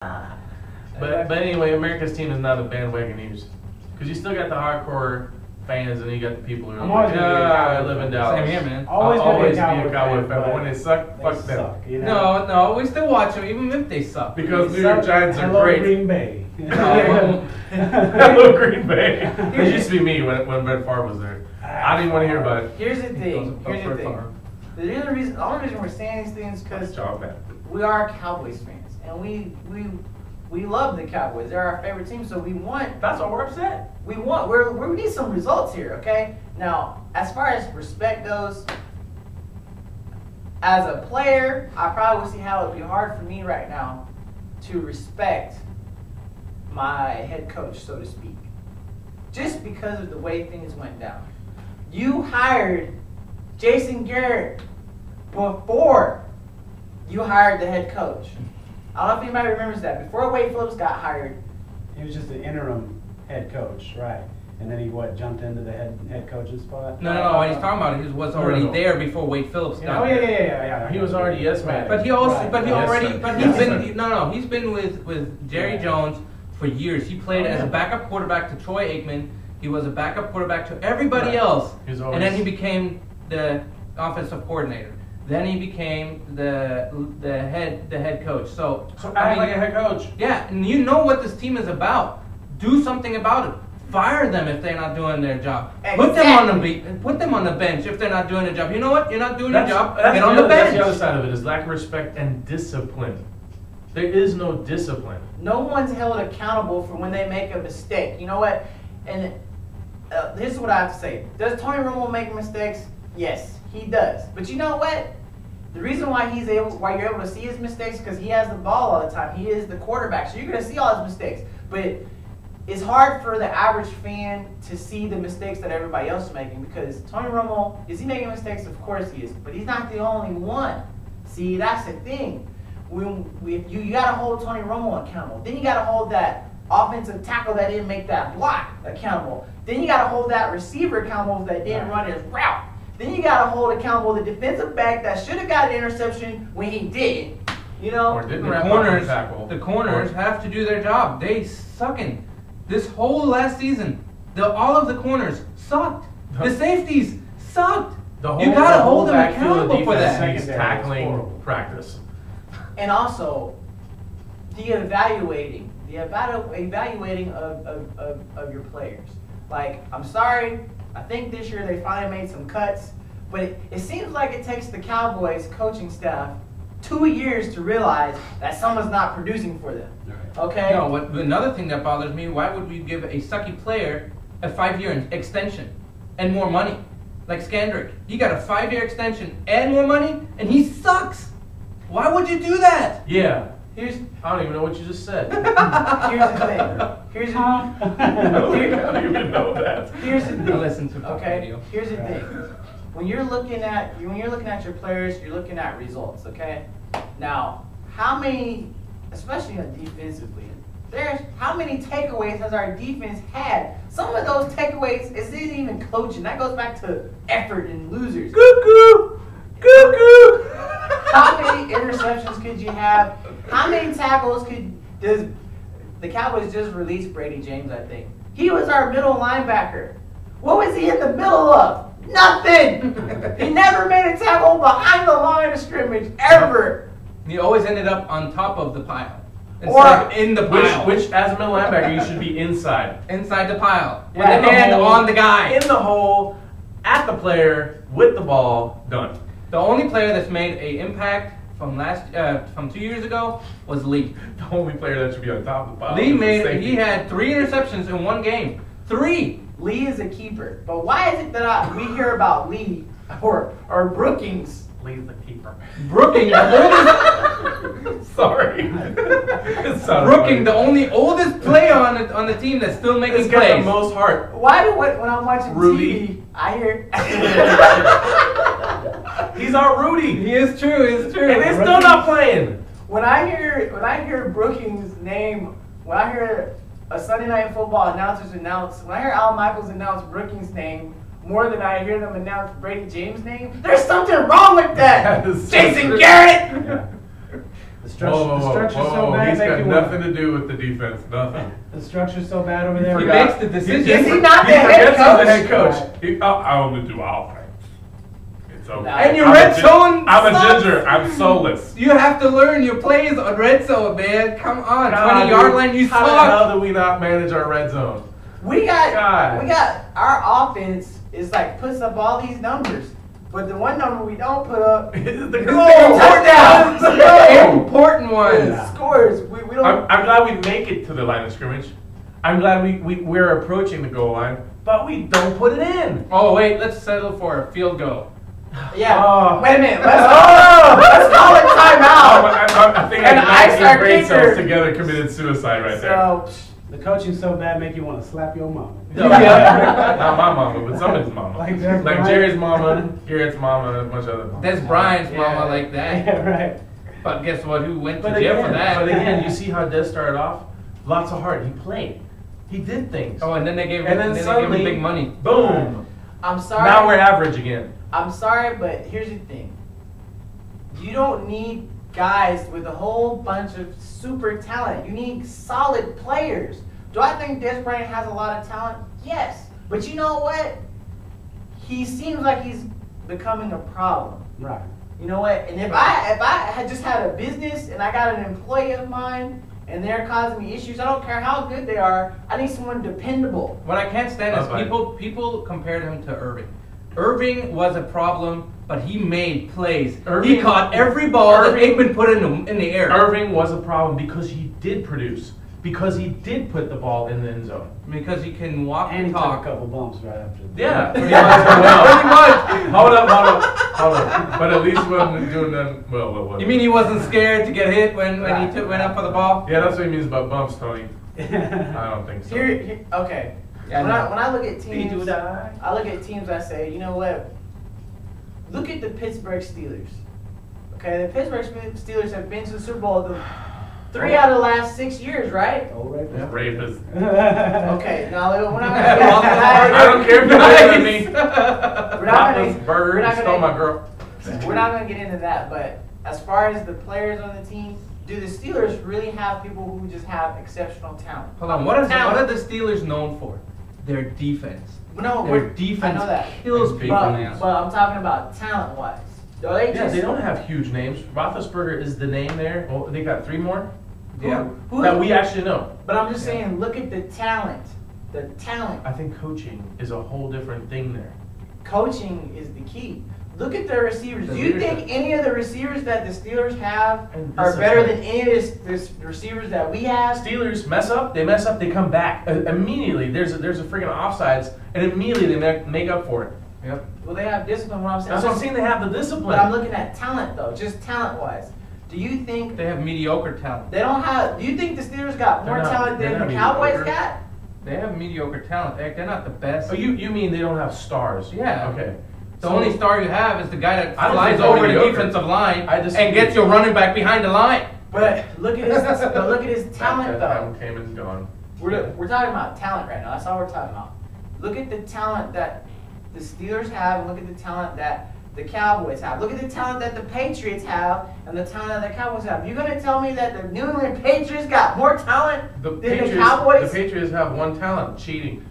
But anyway, America's team is not a bandwagon news because you still got the hardcore fans and you got the people who are like, I live in Dallas. Same here, man. Always be a Cowboy fan, but when they suck, fuck them. You know? No, we still watch them even if they suck. Because New York Giants are Hello, great. Green Bay. Hello, Green Bay. It used to be me when Brett Favre was there. I didn't want to hear about it. Here's the thing. The only reason we're saying these things is because we are Cowboys fans, and we love the Cowboys. They're our favorite team, so we want. That's why we're upset. We need some results here, okay? Now, as far as respect goes, as a player, I probably would see how it would be hard for me right now to respect my head coach, so to speak, just because of the way things went down. You hired Jason Garrett before you hired the head coach. I don't know if anybody remembers that. Before Wade Phillips got hired, he was just an interim head coach, right? And then he jumped into the head coach's spot. No. What he's talking about, he was already there before Wade Phillips got there. Yeah. He was already yes man. But he's been with Jerry Jones for years. He played as a backup quarterback to Troy Aikman. He was a backup quarterback to everybody else, and then he became the offensive coordinator. Then he became the head coach. So act like a head coach. Yeah, and you know what this team is about. Do something about it. Fire them if they're not doing their job. Exactly. Put them on the bench if they're not doing their job. You know what? You're not doing your job. Get on the bench. That's the other side of it is lack of respect and discipline. There is no discipline. No one's held accountable for when they make a mistake. You know what? And this is what I have to say. Does Tony Romo make mistakes? Yes, he does. But you know what? The reason why why you're able to see his mistakes is because he has the ball all the time. He is the quarterback, so you're going to see all his mistakes. But it's hard for the average fan to see the mistakes that everybody else is making because Tony Romo, is he making mistakes? Of course he is, but he's not the only one. See, that's the thing. You got to hold Tony Romo accountable. Then you got to hold that offensive tackle that didn't make that block accountable. Then you got to hold that receiver accountable that didn't run his route. Then you got to hold accountable the defensive back that should have got an interception when he didn't. You know, the corners have to do their job. They sucking. This whole last season, all of the corners sucked. The safeties sucked. You got to hold them accountable for that. Tackling practice. And also, the evaluating of your players. Like, I'm sorry, I think this year they finally made some cuts, but it seems like it takes the Cowboys coaching staff 2 years to realize that someone's not producing for them. Okay? No, another thing that bothers me, why would we give a sucky player a 5-year extension and more money? Like Skandrick. He got a 5-year extension and more money, and he sucks. Why would you do that? Yeah. I don't even know what you just said. Here's the thing. I don't even know that. Here's the thing. Listen to video. Here's the thing. When you're looking at your players, you're looking at results. Okay. Now, how many, especially defensively, how many takeaways has our defense had? Some of those takeaways isn't even coaching. That goes back to effort and losers. Cuckoo. How many interceptions could you have? How many tackles does the Cowboys just released Brady James, I think. He was our middle linebacker. What was he in the middle of? Nothing! He never made a tackle behind the line of scrimmage, ever! He always ended up on top of the pile. Or in the pile. Which, as a middle linebacker, you should be inside. Inside the pile. With the hand on the guy. In the hole, at the player, with the ball, done. The only player that's made an impact from 2 years ago was Lee. The only player that should be on top of the pile. He had 3 interceptions in one game. 3! Lee is a keeper. But why is it that we hear about Lee or Brookings? Lee's the keeper. Brookings, Sorry. Brookings, the only oldest player on the team that's still making plays. Got the most heart. When I'm watching Rudy. TV, I hear... He's our Rudy. He is true, it's true. And they're still not playing. When I hear Brookings' name, when I hear a Sunday Night Football announcers announce, when I hear Al Michaels announce Brookings' name, more than I hear them announce Brady James' name, there's something wrong with that! Jason Garrett! Yeah. The structure's so bad. He's got nothing to do with the defense. Nothing. The structure's so bad over there. He makes the decisions. Is he not the He head forgets he's the coach? head coach. I only do offense. It's okay. And your I'm red a gin- zone I'm a sucks. ginger. I'm soulless. You have to learn your plays on red zone, man. Come on, God, 20-yard dude, line, you How the suck. hell do we not manage our red zone? We got God. our offense is like puts up all these numbers, but the one number we don't put up the is goal. touchdowns. Important ones. Scores. We don't. I'm glad we make it to the line of scrimmage. I'm glad we're approaching the goal line, but we don't put it in. Oh wait, let's settle for a field goal. Yeah. Oh. Wait a minute. Let's call it timeout. I think And I ice our brain cells kicker. together committed suicide right there. So The coaching's so bad, make you want to slap your mama. Not my mama, but somebody's mama. Like Like, Des Bryant. Jerry's mama, Garrett's mama, and a bunch of other mamas. That's Brian's Yeah. mama like that. Yeah, right. But guess what? Who went to But jail again, for that? but again, you see how Des started off? Lots of heart. He played. He did things. Oh, and then they gave him, and then they gave suddenly, him big money. boom. I'm sorry. Now we're average again. I'm sorry, but here's the thing. You don't need guys with a whole bunch of super talent. You need solid players. Do I think Des Bryant has a lot of talent? Yes. But you know what? He seems like he's becoming a problem. Right. You know what? And if I had just had a business and I got an employee of mine and they're causing me issues, I don't care how good they are. I need someone dependable. What I can't stand is Okay. people compared him to Irving. Irving was a problem, but he made plays. He Irving- caught every ball that Irving- Aikman put in the air. Irving was a problem because he did produce. Because he did put the ball in the end zone. Because he can walk And and he took talk. a couple bumps right after. Yeah. Pretty much. Hold up. But at least he wasn't doing that. Well. You mean he wasn't scared to get hit when he went up for the ball? Yeah, that's what he means about bumps, Tony. I don't think so. Okay. Yeah, When I look at teams, Did you die? I look at teams. I say, you know what? Look at the Pittsburgh Steelers. Okay, the Pittsburgh Steelers have been to the Super Bowl 3 out of the last 6 years, right? Oh, right. Yeah, rapist. Okay, now we're not gonna get into I that. don't care if you're mad at me. We're not Papa's gonna, burger, we're not you stole gonna- my girl. we're not gonna get into that. But as far as the players on the team, do the Steelers really have people who just have exceptional talent? Hold on. What are Talent. the Steelers known for? Their defense. No, Their defense I know that. kills It's people, big, man. But I'm talking about talent-wise. Do they Yeah, just they don't have huge names. Roethlisberger is the name there. Oh, they got 3 more Yeah. Who- that we actually know. But I'm just saying, look at the talent. The talent. I think coaching is a whole different thing there. Coaching is the key. Look at their receivers. The Do you leadership. think any of the receivers that the Steelers have And are better discipline. than any of the receivers that we have? Steelers mess up, they come back immediately. There's a freaking offsides, and immediately they make up for it. Yep. Well, they have discipline. What I'm saying. That's what I'm saying. They have the discipline. But I'm looking at talent though, just talent-wise. Do you think They have mediocre talent. they don't have? Do you think the Steelers got more They're not- talent they're than not the Cowboys mediocre. got? They have mediocre talent. They're not the best. Oh, you mean they don't have stars? Yeah. Okay. The only star you have is the guy that I don't flies think they're over the mediocre. defensive line I disagree. and gets your running back behind the line. But look at his talent That though. time came and gone. We're talking about talent right now. That's all we're talking about. Look at the talent that the Steelers have, and look at the talent that the Cowboys have. Look at the talent that the Patriots have, and the talent that the Cowboys have. You're gonna tell me that the New England Patriots got more talent than the Cowboys? The Patriots have one talent: cheating.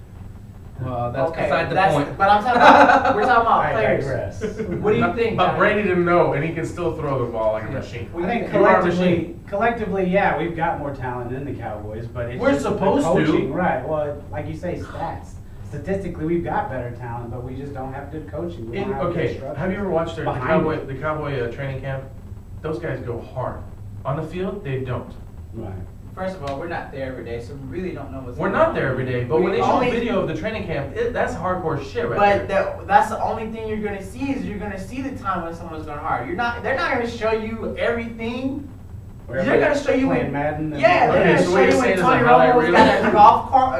Well, that's Okay, beside the that's- point. But I'm talking about we're talking about I players. digress. What do you think? But Johnny? Brady didn't know, and he can still throw the ball like a machine. I think You are a machine. collectively, yeah, we've got more talent than the Cowboys, but it's We're just the supposed to. coaching, right? Well, like you say, stats. Statistically, we've got better talent, but we just don't have good coaching. We don't have good Okay, structure. have you ever watched the Behind Cowboy training camp? Those guys go hard. On the field, they don't. Right. First of all, we're not there every day, so we really don't know what's We're going not on. there every day, but when they show only- video of the training camp, that's hardcore shit right But there. that's the only thing you're gonna see is you're gonna see the time when someone's going hard. They're not gonna show you everything. Where They're gonna show you playing when Madden. and- Yeah, they're Okay, gonna so show what you you're when saying is Tony a highlight Romo's reel?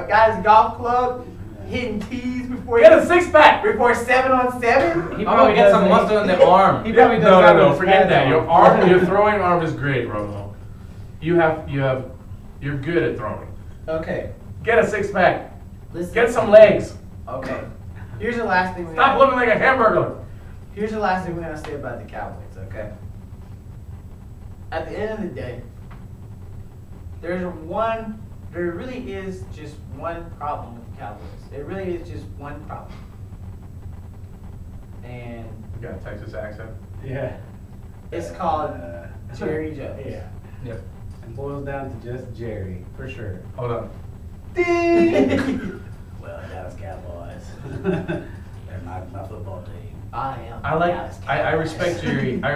got his golf club hitting tees before Get a 6-pack! before 7-on-7. He I'm gonna probably get does some that. mustard on the arm. He probably does No, that no, with no, his forget pads that. on. Your arm, your throwing arm is great, Romo. You're good at throwing. Okay, Get a 6-pack. listen. Get some legs. Okay, here's the last thing. Stop looking like a hamburger. Here's the last thing we're gonna say about the Cowboys. Okay. at the end of the day, there really is just one problem with the Cowboys. It really is just one problem. And You got a Texas accent? Yeah. it's called Jerry Jones. Yeah. Yep. It boils down to just Jerry, for sure. Hold on. Ding! Well, Dallas Cowboys. They're my football team. I am. I like. Dallas I Cowboys. respect Jerry. I